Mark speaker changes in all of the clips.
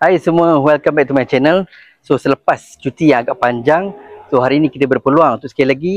Speaker 1: Hai semua, welcome back to my channel. So selepas cuti yang agak panjang, so hari ini kita berpeluang untuk sekali lagi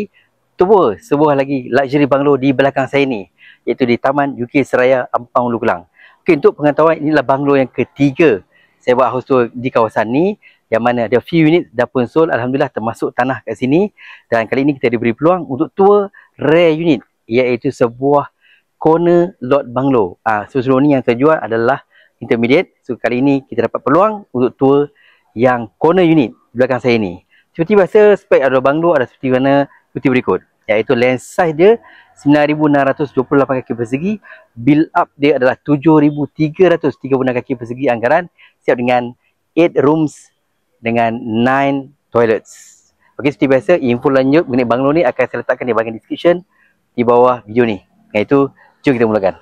Speaker 1: tour sebuah lagi luxury bungalow di belakang saya ni, iaitu di Taman UK Seraya Ampang Ulu Kulang. Okay, untuk pengetahuan, inilah bungalow yang ketiga saya buat house tour di kawasan ni, yang mana ada few unit dah pun sold, alhamdulillah, termasuk tanah kat sini. Dan kali ini kita diberi peluang untuk tour rare unit, iaitu sebuah corner lot bungalow. So sebelum ni yang terjual adalah intermediate. So kali ini kita dapat peluang untuk tour yang corner unit di belakang saya ni. Seperti biasa, spek ada bungalow ada seperti mana seperti berikut, iaitu land size dia 9,628 kaki persegi, build up dia adalah 7,336 kaki persegi anggaran, siap dengan 8 rooms dengan 9 toilets. Okey, seperti biasa, info lanjut mengenai bungalow ni akan saya letakkan di bahagian description di bawah video ni. Iaitu, jom kita mulakan.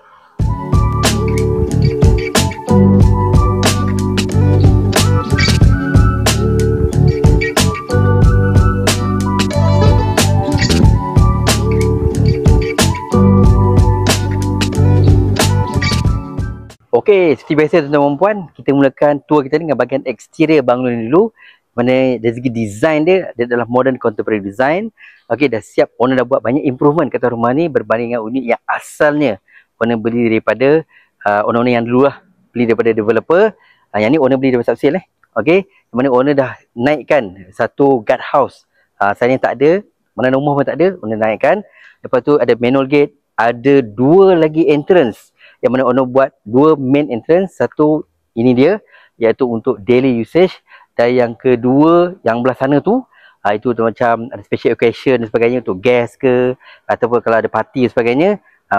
Speaker 1: Okey, seperti biasa tuan-tuan dan puan, kita mulakan tour kita dengan bahagian eksterior bungalow ni dulu. Mana dari segi design dia adalah modern contemporary design. Okey, dah siap, owner dah buat banyak improvement kat rumah ni berbanding dengan unit yang asalnya owner beli daripada owner-owner yang dulu lah, beli daripada developer. Yang ni owner beli daripada subsale Okey, mana owner dah naikkan satu guard house. Asalnya tak ada, mana rumah pun tak ada, owner naikkan. Lepas tu ada manual gate, ada dua lagi entrance, yang mana owner buat dua main entrance. Satu ini dia, iaitu untuk daily usage, dan yang kedua yang belah sana tu itu tu macam ada special occasion dan sebagainya, untuk guest ke, ataupun kalau ada party dan sebagainya,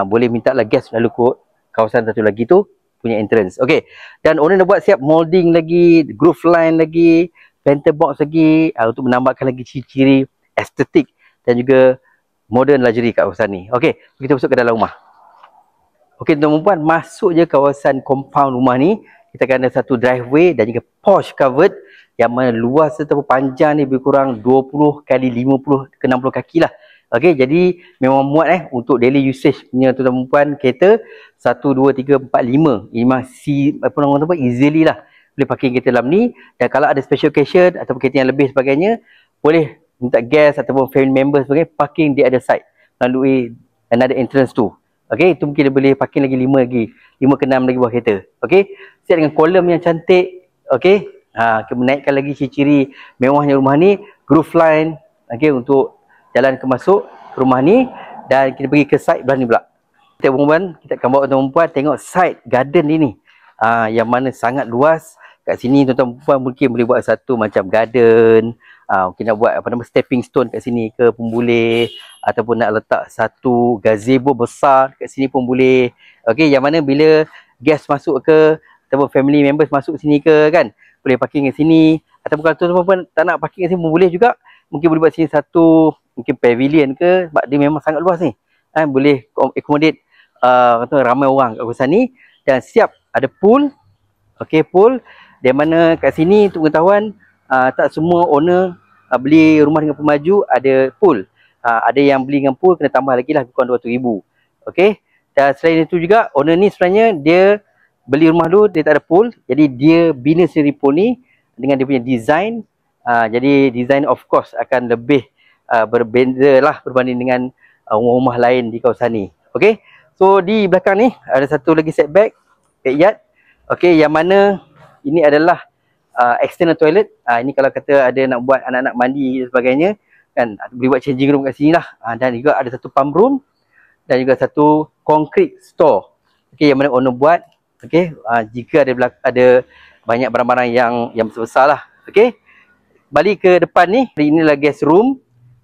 Speaker 1: boleh minta lah guest lalu kot kawasan satu lagi tu punya entrance. Okey, dan owner dah buat siap molding lagi, groove line lagi, planter box lagi, untuk menambahkan lagi ciri-ciri estetik dan juga modern luxury kat kawasan ni. Okey, kita masuk ke dalam rumah. Okey tuan-tuan dan puan, masuk je kawasan compound rumah ni, kita akan ada satu driveway dan juga porch covered, yang mana luas ataupun panjang ni lebih kurang 20 kali 50 ke 60 kaki lah. Okey, jadi memang muat untuk daily usage punya tuan-tuan dan puan, kereta 1, 2, 3, 4, 5. Ini masih easily lah boleh parking kereta dalam ni. Dan kalau ada special occasion ataupun kereta yang lebih sebagainya, boleh minta guest ataupun family members sebagainya parking di other side melalui another entrance tu. Okey, itu mungkin dia boleh parking lagi 5 ke 6 lagi buah kereta. Okey, siap dengan kolom yang cantik. Okey, kita menaikkan lagi ciri-ciri mewahnya rumah ni, groove line, okey, untuk jalan ke masuk rumah ni. Dan kita pergi ke side belah ni pula. Kita akan bawa tuan-tuan puan tengok side garden ni. Yang mana sangat luas. Kat sini tuan-tuan puan mungkin boleh buat satu macam garden. Mungkin nak buat stepping stone kat sini ke pun boleh, ataupun nak letak satu gazebo besar kat sini pun boleh. Okey, yang mana bila guest masuk ke ataupun family members masuk sini ke kan, boleh parking kat sini. Ataupun kalau tuan-tuan puan tak nak parking kat sini pun boleh juga. Mungkin boleh buat sini satu mungkin pavilion ke, sebab dia memang sangat luas ni. Boleh accommodate ramai orang kat kawasan ni. Dan siap ada pool. Okey, pool. Di mana kat sini untuk pengetahuan, tak semua owner beli rumah dengan pemaju ada pool. Ada yang beli dengan pool kena tambah lagi lah, kurang 200,000. Okey. Dan selain itu juga, owner ni sebenarnya dia beli rumah dulu, dia tak ada pool. Jadi dia bina sendiri pool ni dengan dia punya design. Jadi design of course akan lebih berbeza lah berbanding dengan rumah-rumah lain di kawasan ni. Okey. So di belakang ni ada satu lagi setback, backyard. Okey, yang mana ini adalah external toilet. Ini kalau kata ada nak buat anak-anak mandi dan sebagainya kan, boleh buat changing room kat sini lah. Dan juga ada satu pump room dan juga satu concrete store. Okey, yang mana owner buat. Okey, jika ada banyak barang-barang yang besar-besar lah. Okey, balik ke depan ni, inilah guest room.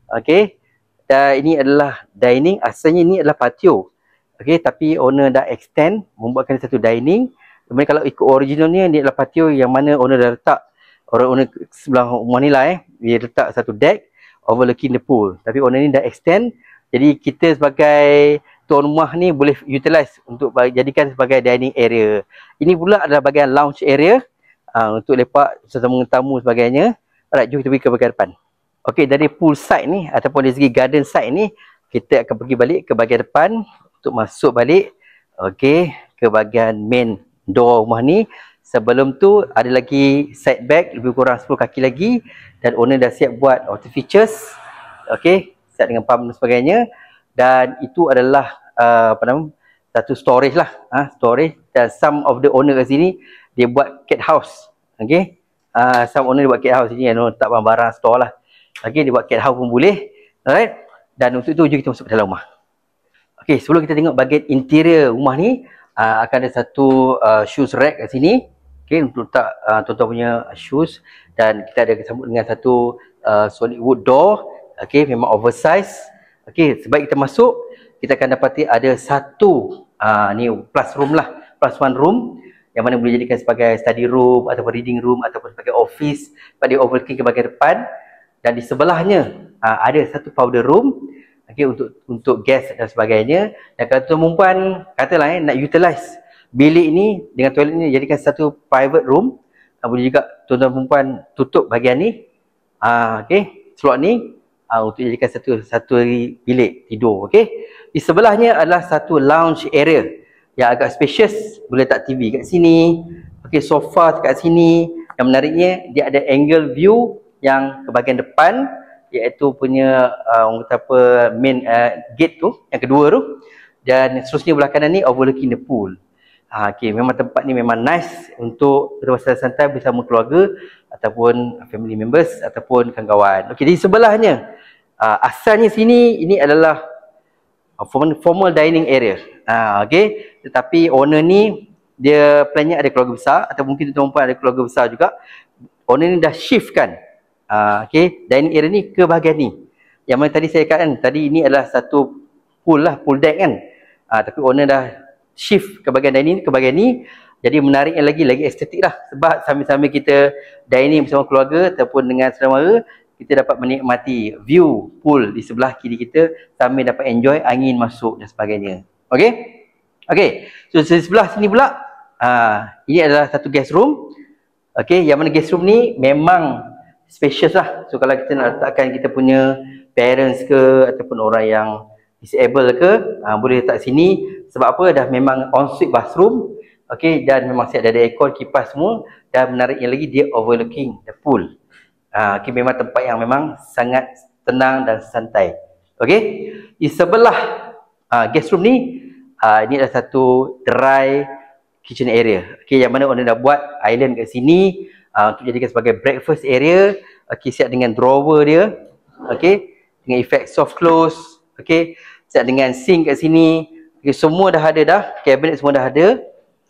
Speaker 1: Okey, dan ini adalah dining. Asalnya ini adalah patio. Okey, tapi owner dah extend membuatkan satu dining. Kemudian kalau ikut originalnya, dia adalah patio yang mana owner dah letak, owner sebelah rumah ni lah dia letak satu deck overlooking the pool. Tapi owner ni dah extend, jadi kita sebagai tuan rumah ni boleh utilize untuk jadikan sebagai dining area. Ini pula adalah bahagian lounge area, untuk lepak sesama tamu sebagainya. Alright, jom kita pergi ke bahagian depan. Okey, dari pool side ni ataupun dari segi garden side ni, kita akan pergi balik ke bahagian depan untuk masuk balik. Okey, ke bahagian main door rumah ni. Sebelum tu ada lagi side bag lebih kurang 10 kaki lagi, dan owner dah siap buat auto features. Okey, siap dengan pump dan sebagainya. Dan itu adalah satu storage lah, storage. Dan some of the owner kat sini dia buat cat house. Okey, some owner dia buat cat house sini, letak barang-barang store lah. Okey, dia buat cat house pun boleh. Alright. Dan untuk itu jom kita masuk ke dalam rumah. Okey, sebelum kita tengok bahagian interior rumah ni, akan ada satu shoes rack kat sini. Okey, untuk letak tuan-tuan punya shoes. Dan kita ada sambut dengan satu solid wood door. Okey, memang oversize. Okey, sebaik kita masuk, kita akan dapati ada satu ni plus room lah, plus one room, yang mana boleh jadikan sebagai study room ataupun reading room ataupun sebagai office. Sebab dia overlooking ke bahagian depan. Dan di sebelahnya ada satu powder room. Okey, untuk guest dan sebagainya. Dan kalau tuan perempuan katalah nak utilize bilik ni dengan toilet ni jadikan satu private room, boleh juga tuan-tuan perempuan tutup bahagian ni, okey, slot ni untuk jadikan satu bilik tidur. Okey, di sebelahnya adalah satu lounge area yang agak spacious, boleh letak TV kat sini. Okey, sofa kat sini. Yang menariknya dia ada angle view yang ke bahagian depan, iaitu punya orang kata apa, main gate tu, yang kedua tu. Dan seterusnya belah kanan ni overlooking the pool. Okey, memang tempat ni memang nice untuk bersantai-santai bersama keluarga ataupun family members ataupun kawan-kawan. Okey, di sebelahnya asalnya sini ini adalah formal dining area. Okey, tetapi owner ni dia plannya ada keluarga besar atau mungkin tuan perempuan ada keluarga besar juga. Owner ni dah shiftkan okey, dining area ni ke bahagian ni. Yang mana tadi saya katakan tadi ini adalah satu pool lah, pool deck kan. Tapi owner dah shift ke bahagian dining ke bahagian ni. Jadi menariknya lagi estetik lah. Sebab sambil-sambil kita dining bersama keluarga ataupun dengan saudara, kita dapat menikmati view pool di sebelah kiri kita sambil dapat enjoy angin masuk dan sebagainya. Okey? Okey. So di sebelah sini pula ini adalah satu guest room. Okey, yang mana guest room ni memang spacious lah. So kalau kita nak letakkan kita punya parents ke ataupun orang yang disable ke, boleh letak sini. Sebab apa? Dah memang ensuite bathroom. Okey, dan memang siap ada aircon, kipas semua. Dan menariknya lagi dia overlooking the pool. Okey, memang tempat yang memang sangat tenang dan santai. Okey, di sebelah guest room ni, ini adalah satu dry kitchen area. Okey, yang mana owner dah buat island kat sini untuk jadikan sebagai breakfast area. Okey, siap dengan drawer dia. Okey, dengan efek soft close. Okey, siap dengan sink kat sini. Okey, semua dah ada dah. Cabinet semua dah ada.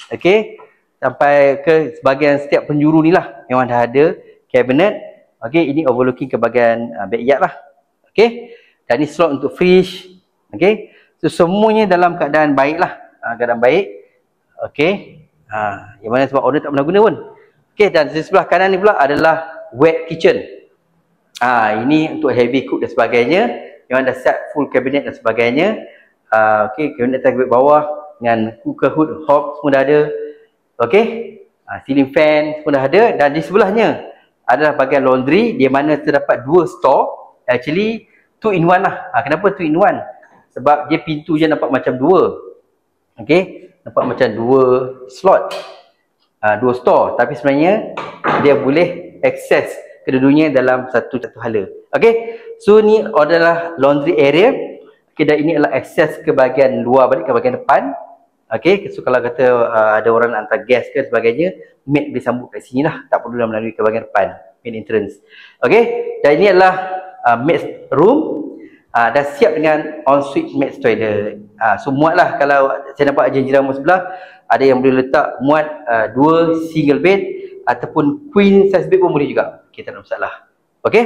Speaker 1: Okey, sampai ke sebahagian setiap penjuru ni lah memang dah ada cabinet. Okey, ini overlooking ke bahagian backyard lah. Okey, dan ni slot untuk fridge. Okey, so semuanya dalam keadaan baik lah. Keadaan baik. Okey, yang mana sebab owner tak pernah guna pun. Okey, dan di sebelah kanan ni pula adalah wet kitchen. Ini untuk heavy cook dan sebagainya. Memang dah set full cabinet dan sebagainya. Okey, cabinet atas, cabinet bawah dengan cooker hood, hob semua dah ada. Okey, ceiling fan semua dah ada. Dan di sebelahnya adalah bahagian laundry, di mana terdapat dua store. Actually 2 in 1 lah. Kenapa 2 in 1? Sebab dia pintu je nampak macam dua. Okey, nampak macam dua slot, dua store, tapi sebenarnya dia boleh akses kedua-duanya dalam satu hala. Okey, so ni adalah laundry area. Okey, dan ini adalah akses ke bahagian luar balik, ke bahagian depan. Okey, so kalau kata ada orang nak hantar gas ke sebagainya, maid boleh sambut kat sini lah, tak perlu melalui ke bahagian depan, main entrance. Okey, dan ini adalah maid's room. Dah siap dengan ensuite maid's toilet. So muat lah, kalau saya nampak jiran rumah sebelah, ada yang boleh letak muat 2 single bed ataupun queen size bed pun boleh juga. Okay, tak ada masalah. Okey,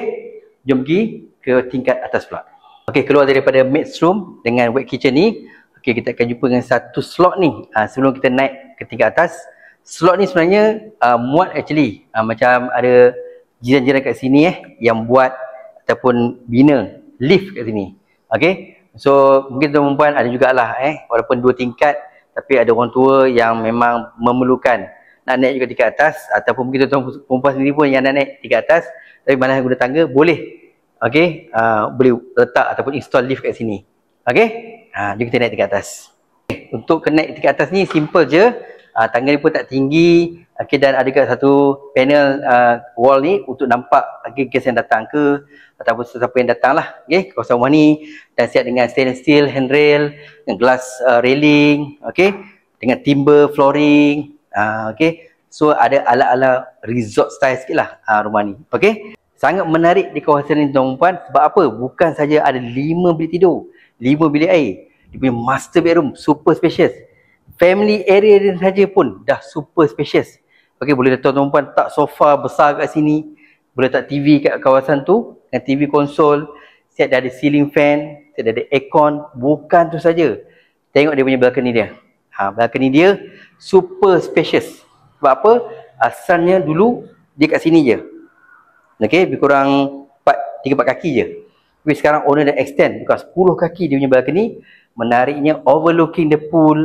Speaker 1: jom pergi ke tingkat atas pula. Okey, keluar daripada maid's room dengan wet kitchen ni. Okey, kita akan jumpa dengan satu slot ni. Sebelum kita naik ke tingkat atas, slot ni sebenarnya muat actually. Macam ada jiran-jiran kat sini yang buat ataupun bina lift kat sini. Okey, so mungkin tuan perempuan ada jugalah walaupun 2 tingkat, tapi ada orang tua yang memang memerlukan nak naik juga tingkat atas, ataupun mungkin tuan perempuan sendiri pun yang nak naik tingkat atas tapi malas guna tangga, boleh. Okey, boleh letak ataupun install lift kat sini. Okey, jom kita naik tingkat atas. Untuk naik tingkat atas ni simple je. Tangga ni pun tak tinggi. Okey, dan ada kat satu panel wall ni untuk nampak guest yang datang ke ataupun sesiapa yang datang lah. Okey, kawasan rumah ni dan siap dengan stainless steel handrail, dengan glass railing, okey, dengan timber flooring. Okey, so ada ala-ala resort style sikit lah rumah ni. Okey, sangat menarik di kawasan ni tuan-tuan puan. Sebab apa? Bukan saja ada 5 bilik tidur, 5 bilik air, dia punya master bedroom super spacious. Family area dia saja pun dah super spacious. Okey, boleh tuan-tuan puan tak sofa besar kat sini, boleh tak TV kat kawasan tu dengan TV konsol, siap dah ada ceiling fan, siap dah ada aircon. Bukan tu saja, tengok dia punya balcony dia. Balcony dia super spacious. Sebab apa? Asalnya dulu dia kat sini je. Okey, lebih kurang 3-4 kaki je. Tapi sekarang owner dah extend bukan 10 kaki dia punya balcony. Menariknya overlooking the pool.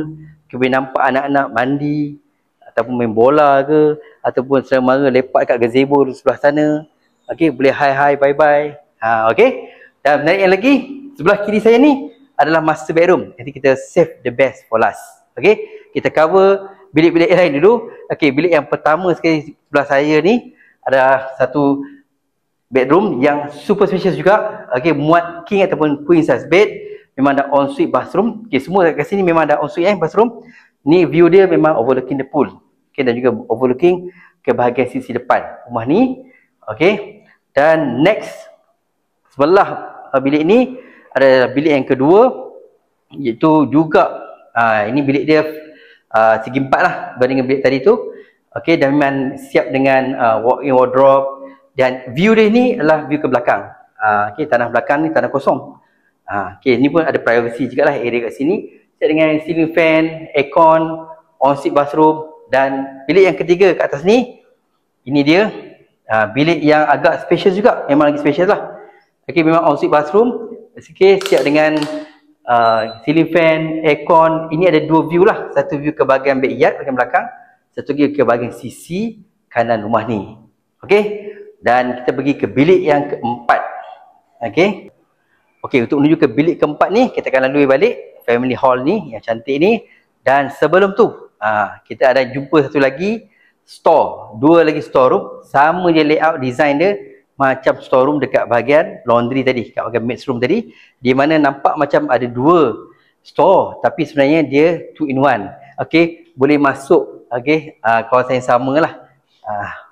Speaker 1: Kita boleh nampak anak-anak mandi ataupun main bola ke, ataupun selama lepak kat gazebo di sebelah sana. Okey, boleh hi bye. Okey. Dan menariknya lagi, sebelah kiri saya ni adalah master bedroom. Nanti kita save the best for last. Okey, kita cover bilik-bilik lain dulu. Okey, bilik yang pertama sekali sebelah saya ni ada satu bedroom yang super spacious juga. Okey, muat king ataupun queen size bed. Memang ada ensuite bathroom. Okey, semua kat sini memang ada ensuite bathroom. Ni view dia memang overlooking the pool. Okey, dan juga overlooking ke bahagian sisi depan rumah ni. Okey. Dan next sebelah bilik ni ada bilik yang kedua, iaitu juga ini bilik dia segi 4 lah berbanding bilik tadi tu. Okey, dan memang siap dengan walk-in wardrobe, dan view dia ni adalah view ke belakang. Okey, tanah belakang ni tanah kosong. Okey, ni pun ada privacy juga lah area kat sini. Siap dengan ceiling fan, aircon, ensuite bathroom. Dan bilik yang ketiga kat atas ni, ini dia bilik yang agak spacious juga. Memang lagi spacious lah. Okey, memang ensuite bathroom. Okey, siap dengan ceiling fan, aircon. Ini ada 2 view lah. Satu view ke bahagian backyard, bahagian belakang. Satu lagi ke bahagian sisi kanan rumah ni. Okey, dan kita pergi ke bilik yang keempat. Okey. Okey, untuk menuju ke bilik keempat ni, kita akan lalui balik family hall ni yang cantik ni. Dan sebelum tu, kita ada jumpa satu lagi store, 2 lagi store room. Sama je layout design dia macam store room dekat bahagian laundry tadi, kat bahagian maids room tadi, di mana nampak macam ada 2 store, tapi sebenarnya dia 2 in 1. Okey, boleh masuk kawasan yang sama lah.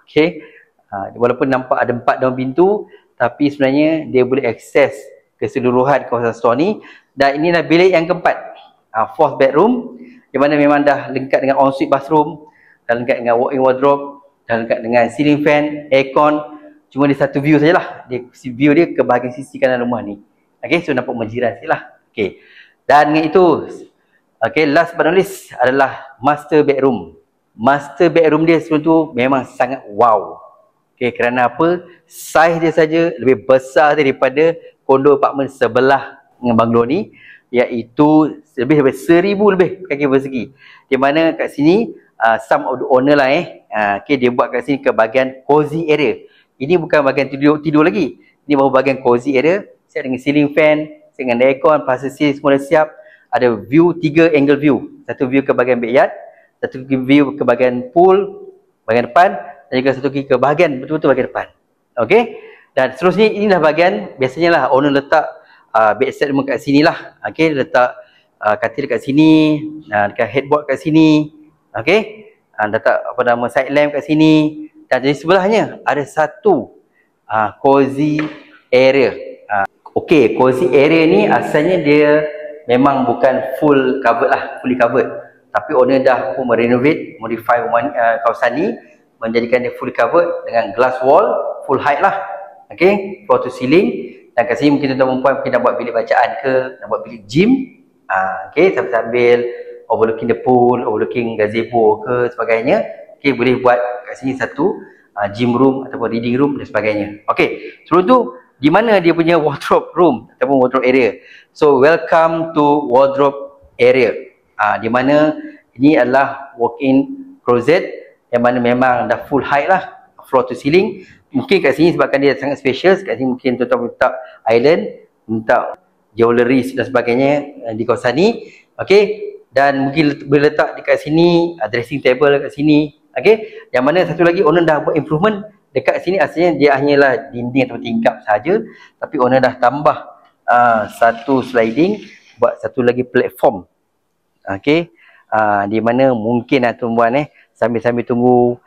Speaker 1: Okey, walaupun nampak ada 4 daun pintu, tapi sebenarnya dia boleh akses keseluruhan kawasan store ni. Dan inilah bilik yang keempat, 4th bedroom, di mana memang dah lengkap dengan ensuite bathroom, dah lengkap dengan walk-in wardrobe, dah lengkap dengan ceiling fan, aircon. Cuma dia satu view sajalah. View dia ke bahagian sisi kanan rumah ni. Okey, so nampak menjiran sikit lah. Okey, dan dengan itu, okey, last but not least adalah master bedroom. Master bedroom dia sebelum tu memang sangat wow. Okey, kerana apa? Saiz dia saja lebih besar daripada kondo apartmen sebelah dengan banglo ni, iaitu lebih daripada 1000 lebih kaki persegi. Di mana kat sini some of the owner lah okey, dia buat kat sini ke bahagian cozy area. Ini bukan bahagian tidur lagi. Ini baru bahagian cozy area, siap dengan ceiling fan, siap dengan aircon, pasal semua dah siap. Ada view 3 angle view. Satu view ke bahagian backyard, satu view ke bahagian pool bahagian depan, dan juga satu ke bahagian betul-betul bahagian depan. Okey. Dan seterusnya inilah bahagian biasanya lah owner letak bedside rumah kat sini lah. Okey, letak katil kat sini, dekat headboard kat sini. Okey, letak side lamp kat sini. Dan di sebelahnya ada satu cozy area. Okey, cozy area ni asalnya dia memang bukan full covered lah, fully covered. Tapi owner dah pun merenovate, modify rumah kawasan ni, menjadikan dia fully covered dengan glass wall, full height lah. Okey, floor to ceiling. Dan kat sini mungkin tuan-tuan perempuan mungkin nak buat bilik bacaan ke, nak buat bilik gym. Okey, sambil overlooking the pool, overlooking gazebo ke sebagainya. Okey, boleh buat kat sini satu gym room ataupun reading room dan sebagainya. Okey, sebelum tu di mana dia punya wardrobe room ataupun wardrobe area. So welcome to wardrobe area. Di mana ini adalah walk-in closet yang mana memang dah full height lah, floor to ceiling. Mungkin kat sini sebabkan dia sangat spacious, kat sini mungkin tuan-tuan letak island, letak jewellery dan sebagainya di kawasan ni. Okey, dan mungkin boleh letak dekat sini, dressing table dekat sini. Okey, yang mana satu lagi owner dah buat improvement dekat sini. Asalnya dia hanyalah dinding atau tingkap saja, tapi owner dah tambah satu sliding, buat satu lagi platform. Okey, di mana mungkin tuan-puan sambil-sambil tunggu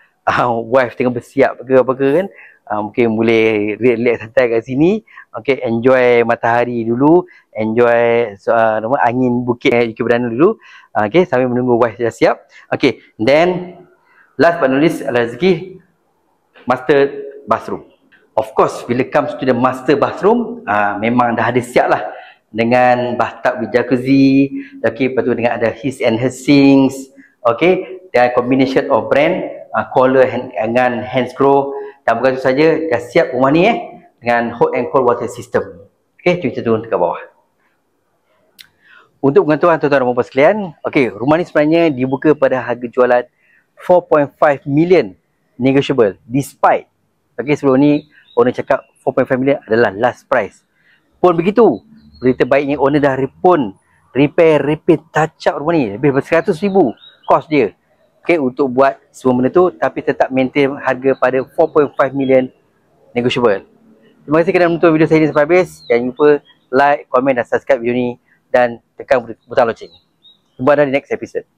Speaker 1: wife tengah bersiap ke apa ke kan, mungkin boleh relax santai kat sini. Okey, enjoy matahari dulu, enjoy angin bukit Yuki Berdana dulu. Okey, sambil menunggu wife dah siap. Okey, then last but not least adalah segi master bathroom. Of course, bila comes to the master bathroom, memang dah ada siap lah, dengan bathtub with jacuzzi. Okey, lepas tu dengan ada his and her sinks. Okey, dan combination of brand, cooler dengan hand screw. Dan bukan itu saja, dah siap rumah ni dengan hot and cold water system. Okey, kita turun dekat bawah. Untuk pengetahuan tuan-tuan dan puan-puan sekalian, okey, rumah ni sebenarnya dibuka pada harga jualan 4.5 million negotiable. Despite, okey, sebelum ni owner cakap 4.5 million adalah last price. Pun begitu, berita baiknya owner dah repair, touch up rumah ni. Lebih daripada 100,000 kos dia. Okey, untuk buat semua benda tu, tapi tetap maintain harga pada 4.5 million negotiable. Terima kasih kerana menonton video saya ni sampai habis. Jangan lupa like, komen dan subscribe video ni, dan tekan butang loceng. Jumpa di next episode.